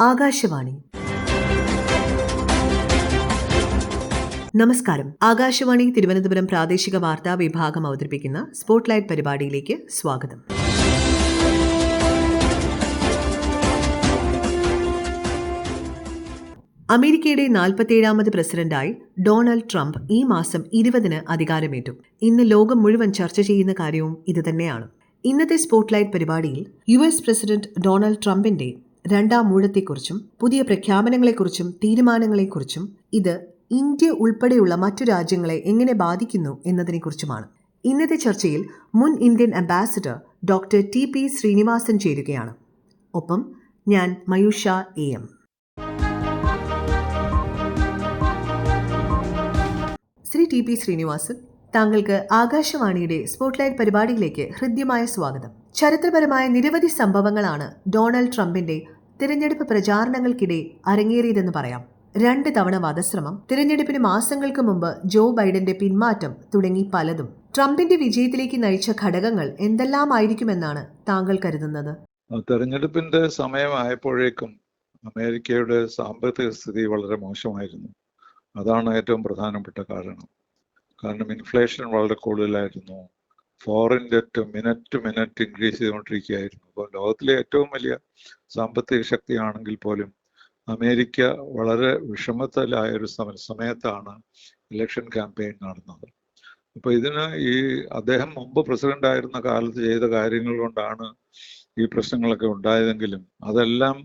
ആകാശവാണി. നമസ്കാരം. ആകാശവാണി തിരുവനന്തപുരം പ്രാദേശിക വാർത്താ വിഭാഗം അവതരിപ്പിക്കുന്ന സ്പോട്ട്ലൈറ്റ് പരിപാടിയിലേക്ക് സ്വാഗതം. അമേരിക്കയുടെ 47ാമത് പ്രസിഡന്റായി ഡൊണാൾഡ് ട്രംപ് ഈ മാസം 20-ന് അധികാരമേറ്റു. ഇന്ന് ലോകം മുഴുവൻ ചർച്ച ചെയ്യുന്ന കാര്യവും ഇതുതന്നെയാണ്. ഇന്നത്തെ സ്പോട്ട്ലൈറ്റ് പരിപാടിയിൽ US പ്രസിഡന്റ് ഡൊണാൾഡ് ട്രംപിന്റെ രണ്ടാം ഊഴത്തെക്കുറിച്ചും പുതിയ പ്രഖ്യാപനങ്ങളെക്കുറിച്ചും തീരുമാനങ്ങളെക്കുറിച്ചും ഇത് ഇന്ത്യ ഉൾപ്പെടെയുള്ള മറ്റു രാജ്യങ്ങളെ എങ്ങനെ ബാധിക്കുന്നു എന്നതിനെക്കുറിച്ചുമാണ്. ഇന്നത്തെ ചർച്ചയിൽ മുൻ Indian ambassador doctor TP Srinivasan ചേരുകയാണ്. ഒപ്പം ഞാൻ മയൂഷ AM. ശ്രീ TP ശ്രീനിവാസൻ, താങ്കൾക്ക് ആകാശവാണിയുടെ സ്പോട്ട്ലൈറ്റ് പരിപാടിയിലേക്ക് ഹൃദ്യമായ സ്വാഗതം. ചരിത്രപരമായ നിരവധി സംഭവങ്ങളാണ് ഡൊണാൾഡ് ട്രംപിന്റെ തിരഞ്ഞെടുപ്പ് പ്രചാരണങ്ങൾക്കിടെ അരങ്ങേറിയതെന്ന് പറയാം. 2 തവണ വധശ്രമം, തിരഞ്ഞെടുപ്പിന് മാസങ്ങൾക്ക് മുമ്പ് ജോ ബൈഡന്റെ പിന്മാറ്റം തുടങ്ങി പലതും. ട്രംപിന്റെ വിജയത്തിലേക്ക് നയിച്ച ഘടകങ്ങൾ എന്തെല്ലാമായിരിക്കുമെന്നാണ് താങ്കൾ കരുതുന്നത്? തെരഞ്ഞെടുപ്പിന്റെ സമയമായപ്പോഴേക്കും അമേരിക്കയുടെ സാമ്പത്തിക സ്ഥിതി വളരെ മോശമായിരുന്നു. അതാണ് ഏറ്റവും പ്രധാനപ്പെട്ട കാരണം ഇൻഫ്ലേഷൻ വളരെ കൂടുതലായിരുന്നു. ഫോറിൻ ഡെറ്റ് മിനിറ്റ് ഇൻക്രീസ് ചെയ്തുകൊണ്ടിരിക്കുകയായിരുന്നു. അപ്പോൾ ലോകത്തിലെ ഏറ്റവും വലിയ സാമ്പത്തിക ശക്തിയാണെങ്കിൽ പോലും അമേരിക്ക വളരെ വിഷമത്തിലായ ഒരു സമയത്താണ് ഇലക്ഷൻ ക്യാമ്പയിൻ നടന്നത്. അപ്പൊ ഇതിന് അദ്ദേഹം മുമ്പ് പ്രസിഡന്റ് ആയിരുന്ന കാലത്ത് ചെയ്ത കാര്യങ്ങൾ കൊണ്ടാണ് ഈ പ്രശ്നങ്ങളൊക്കെ ഉണ്ടായതെങ്കിലും അതെല്ലാം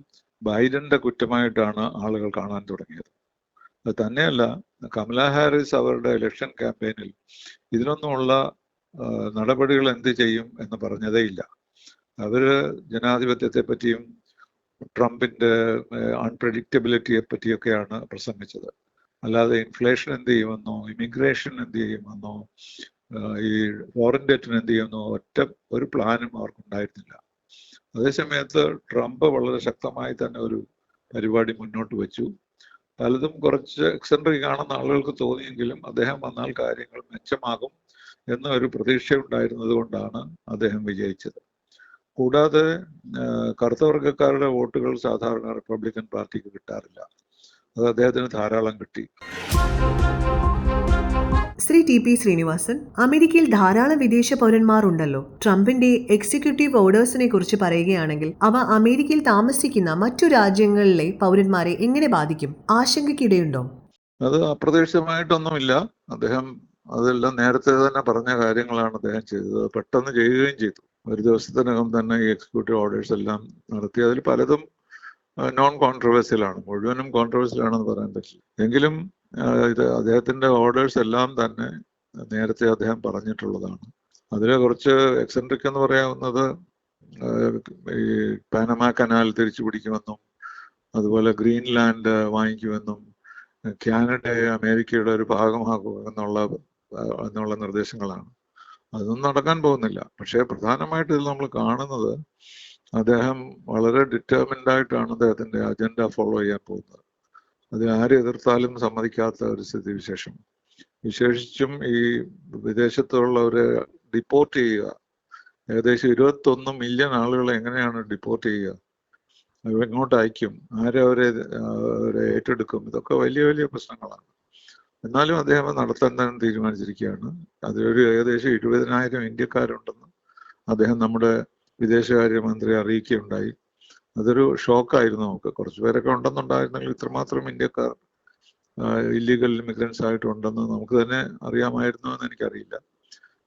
ബൈഡന്റെ കുറ്റമായിട്ടാണ് ആളുകൾ കാണാൻ തുടങ്ങിയത്. അത് തന്നെയല്ല, കമല ഹാരിസ് അവരുടെ ഇലക്ഷൻ ക്യാമ്പയിനിൽ ഇതിനൊന്നുമുള്ള നടപടികൾ എന്ത് ചെയ്യും എന്ന് പറഞ്ഞതേ ഇല്ല. അവര് ജനാധിപത്യത്തെ പറ്റിയും ട്രംപിന്റെ അൺപ്രഡിക്റ്റബിലിറ്റിയെ പറ്റിയൊക്കെയാണ് പ്രസംഗിച്ചത്. അല്ലാതെ ഇൻഫ്ലേഷൻ എന്ത് ചെയ്യുമെന്നോ ഇമിഗ്രേഷൻ എന്ത് ചെയ്യുമെന്നോ ഈ ഫോറിൻ ഡെറ്റിന് എന്ത് ചെയ്യുമെന്നോ ഒരു പ്ലാനും അവർക്കുണ്ടായിരുന്നില്ല. അതേസമയത്ത് ട്രംപ് വളരെ ശക്തമായി തന്നെ ഒരു പരിപാടി മുന്നോട്ട് വെച്ചു. പലതും കുറച്ച് എക്സെൻട്രിക് ആണെന്ന് ആളുകൾക്ക് തോന്നിയെങ്കിലും അദ്ദേഹം വന്നാൽ കാര്യങ്ങൾ മെച്ചമാകും എന്ന ഒരു പ്രതീക്ഷ ഉണ്ടായിരുന്നത് കൊണ്ടാണ് അദ്ദേഹം വിജയിച്ചത്. കൂടാതെ കറുത്ത വർഗക്കാരുടെ വോട്ടുകൾ സാധാരണ റിപ്പബ്ലിക്കൻ പാർട്ടിക്ക് കിട്ടാറില്ല. അത് അദ്ദേഹത്തിന് ധാരാളം കിട്ടി. ശ്രീ TP ശ്രീനിവാസൻ, അമേരിക്കയിൽ ധാരാളം വിദേശ പൗരന്മാർ ഉണ്ടല്ലോ. ട്രംപിന്റെ എക്സിക്യൂട്ടീവ് ഓർഡേഴ്സിനെ കുറിച്ച് പറയുകയാണെങ്കിൽ അവ അമേരിക്കയിൽ താമസിക്കുന്ന മറ്റു രാജ്യങ്ങളിലെ പൗരന്മാരെ എങ്ങനെ ബാധിക്കും? ആശങ്കയ്ക്കിടയുണ്ടോ? അത് അപ്രതീക്ഷിതമായിട്ടൊന്നുമില്ല. അദ്ദേഹം അതെല്ലാം നേരത്തെ തന്നെ പറഞ്ഞ കാര്യങ്ങളാണ് അദ്ദേഹം ചെയ്തത്. പെട്ടെന്ന് ചെയ്യുകയും ചെയ്തു. ഒരു ദിവസത്തിനകം തന്നെ ഈ എക്സിക്യൂട്ടീവ് ഓർഡേഴ്സ് എല്ലാം നടത്തി. അതിൽ പലതും നോൺ കോൺട്രവേഴ്സ്യലാണ്, മുഴുവനും കോൺട്രവേഴ്സ്യലാണെന്ന് പറയാൻ പറ്റില്ല. എങ്കിലും ഇത് അദ്ദേഹത്തിന്റെ ഓർഡേഴ്സ് എല്ലാം തന്നെ നേരത്തെ അദ്ദേഹം പറഞ്ഞിട്ടുള്ളതാണ്. അതിലെ കുറച്ച് എക്സെൻട്രിക് എന്ന് പറയാവുന്നത് ഈ പാനമ കനാൽ തിരിച്ചു പിടിക്കുമെന്നും അതുപോലെ ഗ്രീൻലാൻഡ് വാങ്ങിക്കുമെന്നും കാനഡയെ അമേരിക്കയുടെ ഒരു ഭാഗമാക്കുക എന്നുള്ള നിർദ്ദേശങ്ങളാണ്. അതൊന്നും നടക്കാൻ പോകുന്നില്ല. പക്ഷേ പ്രധാനമായിട്ട് ഇതിൽ നമ്മൾ കാണുന്നത് അദ്ദേഹം വളരെ ഡിറ്റർമിൻഡ് ആയിട്ടാണ് അദ്ദേഹത്തിന്റെ അജണ്ട ഫോളോ ചെയ്യാൻ പോകുന്നത്. അത് ആര് എതിർത്താലും സമ്മതിക്കാത്ത ഒരു സ്ഥിതിവിശേഷം. വിശേഷിച്ചും ഈ വിദേശത്തുള്ളവരെ ഡിപ്പോർട്ട് ചെയ്യുക. ഏകദേശം 21 മില്യൺ ആളുകളെ എങ്ങനെയാണ് ഡിപ്പോർട്ട് ചെയ്യുക? എങ്ങോട്ട് അയക്കും? അവരെ ഏറ്റെടുക്കും? ഇതൊക്കെ വലിയ വലിയ പ്രശ്നങ്ങളാണ്. എന്നാലും അദ്ദേഹം നടത്താൻ തന്നെ തീരുമാനിച്ചിരിക്കുകയാണ്. അതിലൊരു ഏകദേശം 20,000 ഇന്ത്യക്കാരുണ്ടെന്ന് അദ്ദേഹം നമ്മുടെ വിദേശകാര്യമന്ത്രി അറിയിക്കുകയുണ്ടായി. അതൊരു ഷോക്കായിരുന്നു നമുക്ക്. കുറച്ചു പേരൊക്കെ ഉണ്ടെന്നുണ്ടായിരുന്നെങ്കിൽ ഇത്രമാത്രം ഇന്ത്യക്കാർ ഇല്ലീഗൽ ഇമിഗ്രൻസ് ആയിട്ടുണ്ടെന്ന് നമുക്ക് തന്നെ അറിയാമായിരുന്നു എന്ന് എനിക്കറിയില്ല.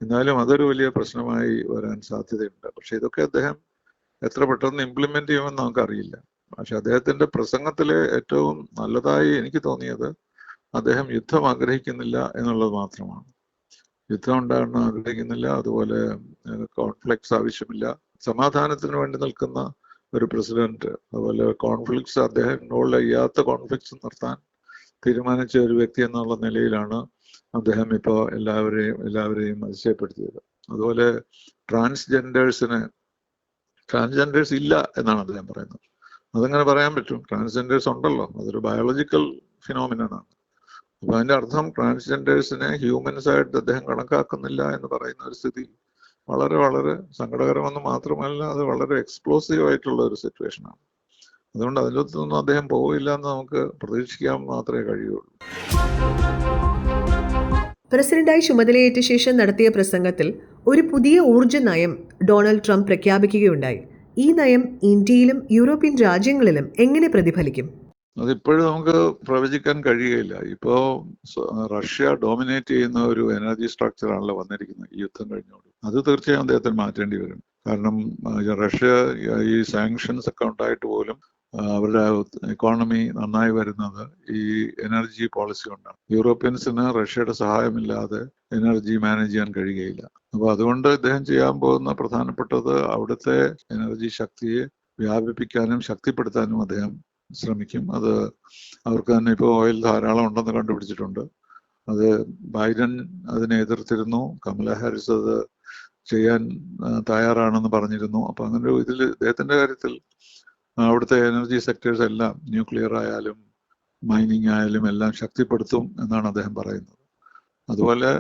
എന്നാലും അതൊരു വലിയ പ്രശ്നമായി വരാൻ സാധ്യതയുണ്ട്. പക്ഷെ ഇതൊക്കെ അദ്ദേഹം എത്ര പെട്ടെന്ന് ഇംപ്ലിമെന്റ് ചെയ്യുമെന്ന് നമുക്കറിയില്ല. പക്ഷെ അദ്ദേഹത്തിന്റെ പ്രസംഗത്തിലെ ഏറ്റവും നല്ലതായി എനിക്ക് തോന്നിയത് അദ്ദേഹം യുദ്ധം ആഗ്രഹിക്കുന്നില്ല എന്നുള്ളത് മാത്രമാണ്. യുദ്ധം ഉണ്ടാകാൻ ആഗ്രഹിക്കുന്നില്ല, അതുപോലെ കോൺഫ്ലിക്ട്സ് ആവശ്യമില്ല. സമാധാനത്തിന് വേണ്ടി നിൽക്കുന്ന ഒരു പ്രസിഡന്റ്, അതുപോലെ കോൺഫ്ലിക്ട്സ് അദ്ദേഹം ഇൻവോൾവ് ചെയ്യാത്ത കോൺഫ്ലിക്ട്സ് നിർത്താൻ തീരുമാനിച്ച ഒരു വ്യക്തി എന്നുള്ള നിലയിലാണ് അദ്ദേഹം ഇപ്പോൾ എല്ലാവരെയും അതിശയപ്പെടുത്തിയത്. അതുപോലെ ട്രാൻസ്ജെൻഡേഴ്സ് ഇല്ല എന്നാണ് അദ്ദേഹം പറയുന്നത്. അതെങ്ങനെ പറയാൻ പറ്റും? ട്രാൻസ്ജെൻഡേഴ്സ് ഉണ്ടല്ലോ, അതൊരു ബയോളജിക്കൽ ഫിനോമിനാണ്. അപ്പൊ അതിന്റെ അർത്ഥം ട്രാൻസ്ജെൻഡേഴ്സിനെ ഹ്യൂമൻസ് ആയിട്ട് അദ്ദേഹം കണക്കാക്കുന്നില്ല എന്ന് പറയുന്ന ഒരു സ്ഥിതി വളരെ വളരെ സങ്കടകരമെന്ന് മാത്രമല്ല, അത് വളരെ എക്സ്പ്ലോസീവ് ആയിട്ടുള്ള ഒരു സിറ്റുവേഷനാണ്. അതുകൊണ്ട് അതിലൊന്നും അദ്ദേഹം പോവില്ല എന്ന് നമുക്ക് പ്രതീക്ഷിക്കാൻ മാത്രമേ കഴിയുള്ളൂ. പ്രസിഡന്റായി ചുമതലയേറ്റ ശേഷം നടത്തിയ പ്രസംഗത്തിൽ ഒരു പുതിയ ഊർജ്ജ നയം ഡൊണാൾഡ് ട്രംപ് പ്രഖ്യാപിക്കുകയുണ്ടായി. ഈ നയം ഇന്ത്യയിലും യൂറോപ്യൻ രാജ്യങ്ങളിലും എങ്ങനെ പ്രതിഫലിക്കും? അതിപ്പോഴും നമുക്ക് പ്രവചിക്കാൻ കഴിയുകയില്ല. ഇപ്പോ റഷ്യ ഡോമിനേറ്റ് ചെയ്യുന്ന ഒരു എനർജി സ്ട്രക്ചറാണല്ലോ വന്നിരിക്കുന്നത് ഈ യുദ്ധം കഴിഞ്ഞോട്. അത് തീർച്ചയായും അദ്ദേഹത്തിന് മാറ്റേണ്ടി വരും. കാരണം റഷ്യ ഈ സാങ്ഷൻസ് ഒക്കെ ഉണ്ടായിട്ട് പോലും അവരുടെ ഇക്കോണമി നന്നായി വരുന്നത് ഈ എനർജി പോളിസി കൊണ്ടാണ്. യൂറോപ്യൻസിന് റഷ്യയുടെ സഹായമില്ലാതെ എനർജി മാനേജ് ചെയ്യാൻ കഴിയുകയില്ല. അപ്പൊ അതുകൊണ്ട് ഇദ്ദേഹം ചെയ്യാൻ പോകുന്ന പ്രധാനപ്പെട്ടത് അവിടുത്തെ എനർജി ശക്തിയെ വ്യാപിപ്പിക്കാനും ശക്തിപ്പെടുത്താനും അദ്ദേഹം ശ്രമിക്കും. അത് അവർക്ക് തന്നെ ഇപ്പോൾ ഓയിൽ ധാരാളം ഉണ്ടെന്ന് കണ്ടുപിടിച്ചിട്ടുണ്ട്. അത് ബൈഡൻ അതിനെ എതിർത്തിരുന്നു, കമല ഹാരിസ് അത് ചെയ്യാൻ തയ്യാറാണെന്ന് പറഞ്ഞിരുന്നു. അപ്പൊ അങ്ങനെ ഒരു ഇതിൽ ഇദ്ദേഹത്തിന്റെ കാര്യത്തിൽ അവിടുത്തെ എനർജി സെക്ടേഴ്സ് എല്ലാം ന്യൂക്ലിയർ ആയാലും മൈനിങ് ആയാലും എല്ലാം ശക്തിപ്പെടുത്തും എന്നാണ് അദ്ദേഹം പറയുന്നത്. അതുപോലെ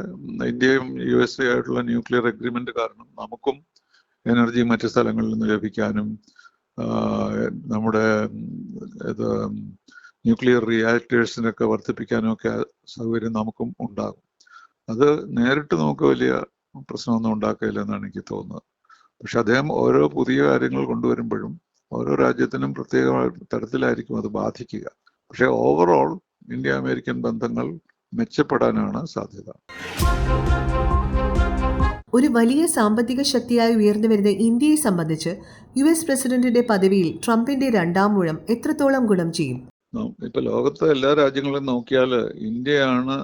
ഇന്ത്യയും USA ആയിട്ടുള്ള ന്യൂക്ലിയർ അഗ്രിമെന്റ് കാരണം നമുക്കും എനർജി മറ്റു സ്ഥലങ്ങളിൽ നിന്ന് ലഭിക്കാനും നമ്മുടെ ഇത് ന്യൂക്ലിയർ റിയാക്ടേഴ്സിനൊക്കെ വർദ്ധിപ്പിക്കാനും ഒക്കെ സൗകര്യം നമുക്കും ഉണ്ടാകും. അത് നേരിട്ട് നമുക്ക് വലിയ പ്രശ്നമൊന്നും ഉണ്ടാക്കില്ല എന്നാണ് എനിക്ക് തോന്നുന്നത്. പക്ഷെ അദ്ദേഹം ഓരോ പുതിയ കാര്യങ്ങൾ കൊണ്ടുവരുമ്പോഴും ഓരോ രാജ്യത്തിനും പ്രത്യേക തരത്തിലായിരിക്കും അത് ബാധിക്കുക. പക്ഷെ ഓവറോൾ ഇന്ത്യ അമേരിക്കൻ ബന്ധങ്ങൾ മെച്ചപ്പെടാനാണ് സാധ്യത. ഒരു വലിയ സാമ്പത്തിക ശക്തിയായി ഉയർന്നു വരുന്ന ഇന്ത്യയെ സംബന്ധിച്ച് US പ്രസിഡന്റിന്റെ പദവിയിൽ ട്രംപിന്റെ രണ്ടാം ഊഴം എത്രത്തോളം ഗുണം ചെയ്യും? ഇപ്പൊ ലോകത്തെ എല്ലാ രാജ്യങ്ങളും നോക്കിയാൽ ഇന്ത്യയാണ്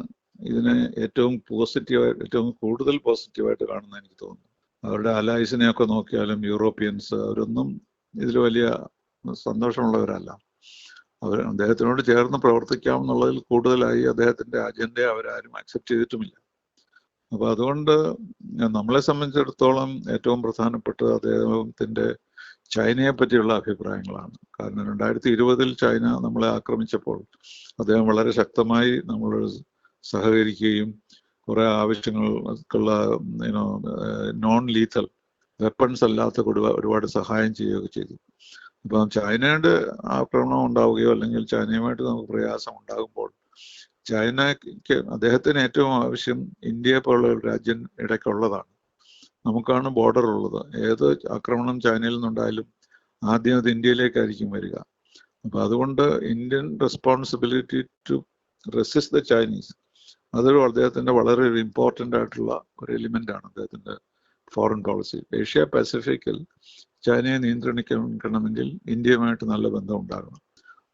ഇതിനെ ഏറ്റവും കൂടുതൽ പോസിറ്റീവായിട്ട് കാണുന്നത് എനിക്ക് തോന്നുന്നു. അവരുടെ അലൈസിനെയൊക്കെ നോക്കിയാലും യൂറോപ്യൻസ് അവരൊന്നും ഇതിൽ വലിയ സന്തോഷമുള്ളവരല്ല. അദ്ദേഹത്തിനോട് ചേർന്ന് പ്രവർത്തിക്കാം എന്നുള്ളതിൽ കൂടുതലായി അദ്ദേഹത്തിന്റെ അജണ്ടയെ അവരാരും അക്സെപ്റ്റ് ചെയ്തിട്ടുമില്ല. അപ്പൊ അതുകൊണ്ട് നമ്മളെ സംബന്ധിച്ചിടത്തോളം ഏറ്റവും പ്രധാനപ്പെട്ടത് അദ്ദേഹത്തിന്റെ ചൈനയെ പറ്റിയുള്ള അഭിപ്രായങ്ങളാണ്. കാരണം 2020 ചൈന നമ്മളെ ആക്രമിച്ചപ്പോൾ അദ്ദേഹം വളരെ ശക്തമായി നമ്മളോട് സഹകരിക്കുകയും കുറെ ആവശ്യങ്ങൾക്കുള്ള നോൺ ലീത്തൽ വെപ്പൺസ് അല്ലാത്ത ഒരുപാട് സഹായം ചെയ്യുകയൊക്കെ ചെയ്തു. ഇപ്പം ചൈനയുടെ ആക്രമണം ഉണ്ടാവുകയോ അല്ലെങ്കിൽ ചൈനയുമായിട്ട് നമുക്ക് പ്രയാസം ഉണ്ടാകുമ്പോൾ ചൈനയ്ക്ക് അദ്ദേഹത്തിന് ഏറ്റവും ആവശ്യം ഇന്ത്യയെ പോലുള്ള ഒരു രാജ്യം ഇടയ്ക്കുള്ളതാണ്. നമുക്കാണ് ബോർഡർ ഉള്ളത്. ഏത് ആക്രമണം ചൈനയിൽ നിന്നുണ്ടായാലും ആദ്യം അത് ഇന്ത്യയിലേക്കായിരിക്കും വരിക. അപ്പൊ അതുകൊണ്ട് Indian responsibility to resist the Chinese അതൊരു അദ്ദേഹത്തിന്റെ വളരെ ഒരു ഇമ്പോർട്ടൻ്റ് ആയിട്ടുള്ള ഒരു എലിമെന്റ് ആണ് അദ്ദേഹത്തിന്റെ ഫോറിൻ പോളിസി. ഏഷ്യ പസഫിക്കിൽ ചൈനയെ നിയന്ത്രിക്കണമെങ്കിൽ ഇന്ത്യയുമായിട്ട് നല്ല ബന്ധം ഉണ്ടാകണം.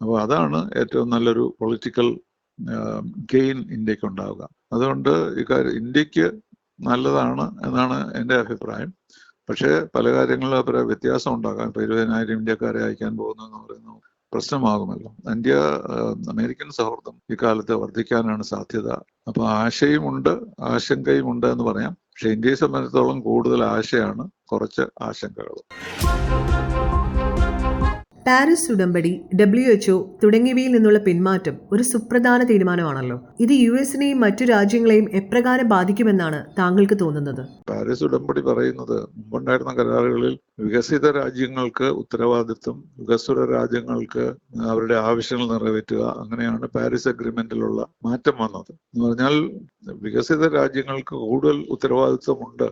അപ്പോൾ അതാണ് ഏറ്റവും നല്ലൊരു പൊളിറ്റിക്കൽ ഗെയിൻ ഇന്ത്യക്ക് ഉണ്ടാവുക. അതുകൊണ്ട് ഇക്കാര്യം ഇന്ത്യക്ക് നല്ലതാണ് എന്നാണ് എൻ്റെ അഭിപ്രായം. പക്ഷേ പല കാര്യങ്ങളിലും വ്യത്യാസം ഉണ്ടാകാം. ഇപ്പൊ 20,000 ഇന്ത്യക്കാരെ അയക്കാൻ പോകുന്നു എന്ന് പറയുന്നത് പ്രശ്നമാകുമല്ലോ. ഇന്ത്യ അമേരിക്കൻ സൗഹൃദം ഇക്കാലത്ത് വർദ്ധിക്കാനാണ് സാധ്യത. അപ്പൊ ആശയുമുണ്ട് ആശങ്കയുമുണ്ട് എന്ന് പറയാം. പക്ഷെ ഇന്ത്യയെ സംബന്ധിച്ചിടത്തോളം കൂടുതൽ ആശയാണ്, കുറച്ച് ആശങ്കകൾ. പാരീസ് ഉടമ്പടി, WHO തുടങ്ങിയവയിൽ നിന്നുള്ള പിന്മാറ്റം ഒരു സുപ്രധാന തീരുമാനമാണല്ലോ. ഇത് US-നെയും മറ്റു രാജ്യങ്ങളെയും എപ്രകാരം ബാധിക്കുമെന്നാണ് താങ്കൾക്ക് തോന്നുന്നത്? പാരീസ് ഉടമ്പടി പറയുന്നത് മുമ്പുണ്ടായിരുന്ന കരാറുകളിൽ വികസിത രാജ്യങ്ങൾക്ക് ഉത്തരവാദിത്വം, വികസ്വര രാജ്യങ്ങൾക്ക് അവരുടെ ആവശ്യങ്ങൾ നിറവേറ്റുക, അങ്ങനെയാണ് പാരീസ് അഗ്രിമെന്റിലുള്ള മാറ്റം വന്നത്. എന്ന് പറഞ്ഞാൽ വികസിത രാജ്യങ്ങൾക്ക് കൂടുതൽ ഉത്തരവാദിത്വമുണ്ട്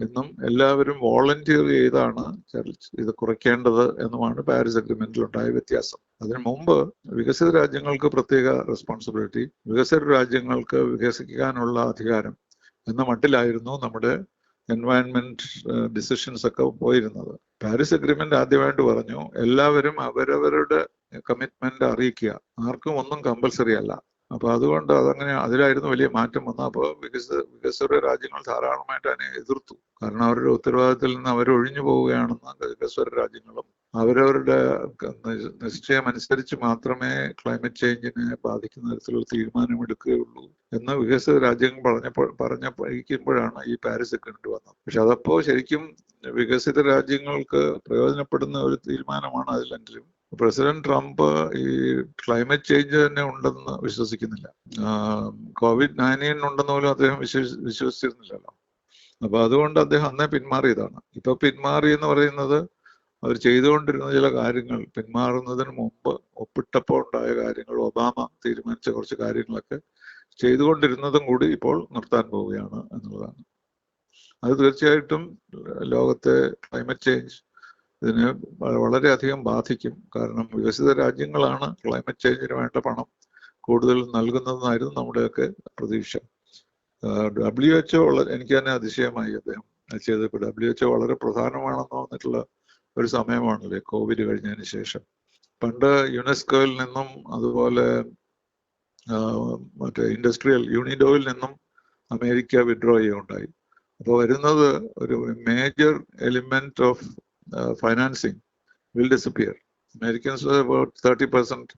എന്നും എല്ലാവരും വോളണ്ടിയർ ചെയ്താണ് ഇത് കുറയ്ക്കേണ്ടത് എന്നുമാണ് പാരീസ് അഗ്രിമെന്റിൽ ഉണ്ടായ വ്യത്യാസം. അതിനു മുമ്പ് വികസിത രാജ്യങ്ങൾക്ക് പ്രത്യേക റെസ്പോൺസിബിലിറ്റി, വികസിത രാജ്യങ്ങൾക്ക് വികസിക്കാനുള്ള അധികാരം എന്ന മട്ടിലായിരുന്നു നമ്മുടെ എൻവയൺമെന്റ് ഡിസിഷൻസ് ഒക്കെ പോയിരുന്നത്. പാരീസ് അഗ്രിമെന്റ് ആദ്യമായിട്ട് പറഞ്ഞു എല്ലാവരും അവരവരുടെ കമ്മിറ്റ്മെന്റ് അറിയിക്കുക, ആർക്കും ഒന്നും കമ്പൽസറി അല്ല. അപ്പൊ അതുകൊണ്ട് അതിലായിരുന്നു വലിയ മാറ്റം വന്നത്. അപ്പോൾ വികസ്വര രാജ്യങ്ങൾ ധാരാളമായിട്ട് അതിനെ എതിർത്തു. കാരണം അവരുടെ ഉത്തരവാദിത്തത്തിൽ നിന്ന് അവർ ഒഴിഞ്ഞു പോവുകയാണെന്ന് വികസ്വര രാജ്യങ്ങളും അവരവരുടെ നിശ്ചയം അനുസരിച്ച് മാത്രമേ ക്ലൈമറ്റ് ചേഞ്ചിനെ ബാധിക്കുന്ന തരത്തിലുള്ള തീരുമാനമെടുക്കുകയുള്ളൂ എന്ന് വികസിത രാജ്യങ്ങൾ പറഞ്ഞപ്പോഴാണ് ഈ പാരീസ് അഗ്രിമെന്റ് വന്നത്. പക്ഷെ അതപ്പോ ശരിക്കും വികസിത രാജ്യങ്ങൾക്ക് പ്രയോജനപ്പെടുന്ന ഒരു തീരുമാനമാണ് അതിലെങ്കിലും. പ്രസിഡന്റ് ട്രംപ് ഈ ക്ലൈമറ്റ് ചേഞ്ച് തന്നെ ഉണ്ടെന്ന് വിശ്വസിക്കുന്നില്ല. COVID-19 ഉണ്ടെന്ന് പോലും അദ്ദേഹം വിശ്വസിച്ചിരുന്നില്ലല്ലോ. അപ്പൊ അതുകൊണ്ട് അദ്ദേഹം അന്നേ പിന്മാറിയതാണ്. ഇപ്പൊ പിന്മാറി എന്ന് പറയുന്നത് അവർ ചെയ്തുകൊണ്ടിരുന്ന ചില കാര്യങ്ങൾ പിന്മാറുന്നതിന് മുമ്പ് ഒപ്പിട്ടപ്പോൾ ഉണ്ടായ കാര്യങ്ങൾ, ഒബാമ തീരുമാനിച്ച കുറച്ച് കാര്യങ്ങളൊക്കെ ചെയ്തുകൊണ്ടിരുന്നതും കൂടി ഇപ്പോൾ നിർത്താൻ പോവുകയാണ് എന്നുള്ളതാണ്. അത് തീർച്ചയായിട്ടും ലോകത്തെ ക്ലൈമറ്റ് ചേഞ്ച് ഇതിന് വളരെയധികം ബാധിക്കും. കാരണം വികസിത രാജ്യങ്ങളാണ് ക്ലൈമറ്റ് ചേഞ്ചിന് വേണ്ട പണം കൂടുതൽ നൽകുന്നതെന്നായിരുന്നു നമ്മുടെയൊക്കെ പ്രതീക്ഷ. WHO എനിക്ക് തന്നെ അതിശയമായി അദ്ദേഹം ചെയ്തത്. ഇപ്പോൾ WHO വളരെ പ്രധാനമാണെന്ന് വന്നിട്ടുള്ള ഒരു സമയമാണല്ലേ കോവിഡ് കഴിഞ്ഞതിന് ശേഷം. പണ്ട് യുനെസ്കോയിൽ നിന്നും അതുപോലെ മറ്റേ ഇൻഡസ്ട്രിയൽ യൂണിഡോയിൽ നിന്നും അമേരിക്ക വിഡ്രോ ചെയ്യുകയുണ്ടായി. അപ്പോൾ വരുന്നത് ഒരു major element of financing will disappear. Americans about 30%,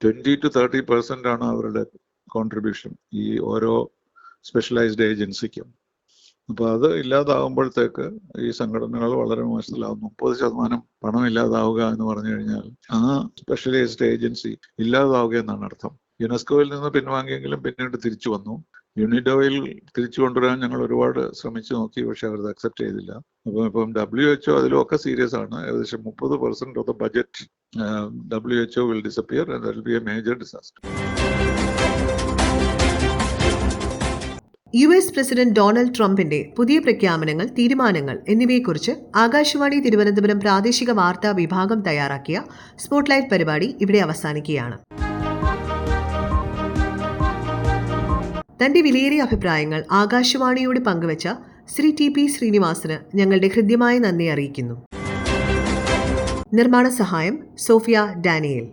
20 to 30% ആണ് അവരുടെ കോൺട്രിബ്യൂഷൻ ഈ ഓരോ സ്പെഷ്യലൈസ്ഡ് ഏജൻസിക്കും. അപ്പോൾ അത് ഇല്ലാതാകുമ്പോഴത്തേക്ക് ഈ സംഘടനകൾ വളരെ മോശത്തിലാവും. 30% പണം ഇല്ലാതാവുക എന്ന് പറഞ്ഞു കഴിഞ്ഞാൽ ആ സ്പെഷ്യലൈസ്ഡ് ഏജൻസി ഇല്ലാതാവുക എന്നാണ് അർത്ഥം. യുനെസ്കോയിൽ നിന്ന് പിൻവാങ്ങിയെങ്കിലും പിന്നീട് തിരിച്ചു വന്നു. യൂണിഡോയിൽ തിരിച്ചു കൊണ്ടുവരാൻ ഞങ്ങൾ ഒരുപാട് ശ്രമിച്ചു നോക്കി, പക്ഷെ അവരത് അക്സെപ്റ്റ് ചെയ്തില്ല. അപ്പം ഇപ്പം WHO അതിലൊക്കെ സീരിയസ് ആണ്. ഏകദേശം 30% of the budget WHO will disappear and that will be A major disaster. US president Donald ട്രംപിന്റെ പുതിയ പ്രഖ്യാപനങ്ങൾ, തീരുമാനങ്ങൾ എന്നിവയെക്കുറിച്ച് ആകാശവാണി തിരുവനന്തപുരം പ്രാദേശിക വാർത്താ വിഭാഗം തയ്യാറാക്കിയ സ്പോട്ട്ലൈറ്റ് പരിപാടി ഇവിടെ അവസാനിക്കുകയാണ്. തന്റെ വിലയേറിയ അഭിപ്രായങ്ങൾ ആകാശവാണിയോട് പങ്കുവച്ച ശ്രീ TP ശ്രീനിവാസന് ഞങ്ങളുടെ ഹൃദ്യമായ നന്ദി അറിയിക്കുന്നു. നിർമ്മാണ സഹായം സോഫിയ ഡാനിയേൽ.